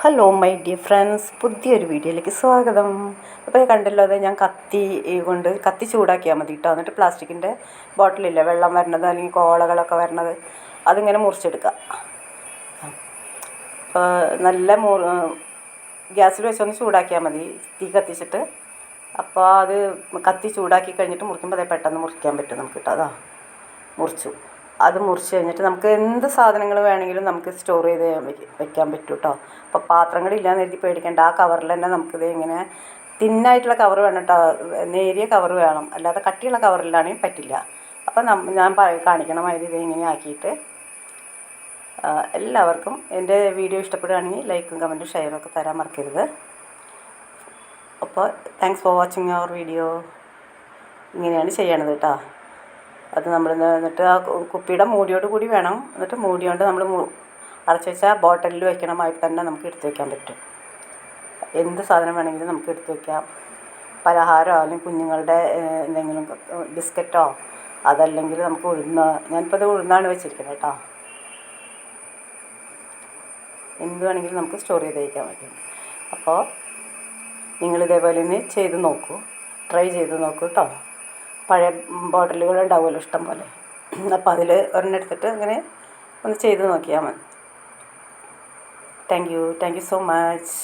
Hello my dear friends, പുതിയൊരു വീഡിയോയിലേക്ക് സ്വാഗതം. അപ്പോൾ കണ്ടല്ലോ, അത് ഞാൻ കത്തി ചൂടാക്കിയാൽ മതി കേട്ടോ. എന്നിട്ട് പ്ലാസ്റ്റിക്കിൻ്റെ ബോട്ടിലില്ലേ വെള്ളം വരണത് അല്ലെങ്കിൽ കോളകളൊക്കെ വരണത്, അതിങ്ങനെ മുറിച്ചെടുക്കുക. നല്ല ഗ്യാസിൽ വെച്ചൊന്ന് ചൂടാക്കിയാൽ മതി, തീ കത്തിച്ചിട്ട്. അപ്പോൾ അത് കത്തി ചൂടാക്കി കഴിഞ്ഞിട്ട് മുറിക്കുമ്പോൾ അതേ പെട്ടെന്ന് മുറിക്കാൻ പറ്റും നമുക്ക് കേട്ടോ. അതാ മുറിച്ചു. അത് മുറിച്ച് കഴിഞ്ഞിട്ട് നമുക്ക് എന്ത് സാധനങ്ങൾ വേണമെങ്കിലും നമുക്ക് സ്റ്റോർ ചെയ്ത് വെക്കാൻ പറ്റും കേട്ടോ. അപ്പോൾ പാത്രങ്ങളില്ലാന്ന് കരുതി പേടിക്കേണ്ട. ആ കവറിൽ തന്നെ നമുക്കിത് ഇങ്ങനെ തിന്നായിട്ടുള്ള കവർ വേണം കേട്ടോ, നേരിയ കവർ വേണം, അല്ലാതെ കട്ടിയുള്ള കവറിലാണെങ്കിൽ പറ്റില്ല. അപ്പോൾ ഞാൻ കാണിക്കണ മാതിരി ഇത് ഇങ്ങനെ ആക്കിയിട്ട് എല്ലാവർക്കും എൻ്റെ വീഡിയോ ഇഷ്ടപ്പെടുകയാണെങ്കിൽ ലൈക്കും കമൻറ്റും ഷെയറും ഒക്കെ തരാൻ മറക്കരുത്. അപ്പോൾ thanks for watching our video. ഇങ്ങനെയാണ് ചെയ്യണത് കേട്ടോ. അത് നമ്മൾ എന്നിട്ട് ആ കുപ്പിയുടെ മൂടിയോട് കൂടി വേണം. എന്നിട്ട് മൂടിയോണ്ട് നമ്മൾ അടച്ചു വെച്ചാൽ ബോട്ടിലിൽ വയ്ക്കണമായിട്ട് തന്നെ നമുക്ക് എടുത്തു വയ്ക്കാൻ പറ്റും. എന്ത് സാധനം വേണമെങ്കിലും നമുക്ക് എടുത്തു വയ്ക്കാം. പലഹാരമോ അല്ലെങ്കിൽ കുഞ്ഞുങ്ങളുടെ എന്തെങ്കിലും ബിസ്ക്കറ്റോ, അതല്ലെങ്കിൽ നമുക്ക് ഞാനിപ്പോൾ ഇത് ഉഴുന്നാണ് വെച്ചിരിക്കുന്നത് കേട്ടോ. എന്ത് വേണമെങ്കിലും നമുക്ക് സ്റ്റോർ ചെയ്ത് വയ്ക്കാൻ പറ്റും. അപ്പോൾ നിങ്ങളിതേപോലെ ഒന്ന് ചെയ്ത് നോക്കൂ, ട്രൈ ചെയ്ത് നോക്കൂ കേട്ടോ. പഴയ ബോട്ടിലുകൾ ഉണ്ടാവുമല്ലോ ഇഷ്ടം പോലെ, അപ്പോൾ അതിൽ ഒരെണ്ണം എടുത്തിട്ട് അങ്ങനെ ഒന്ന് ചെയ്ത് നോക്കിയാൽ മതി. Thank you so much.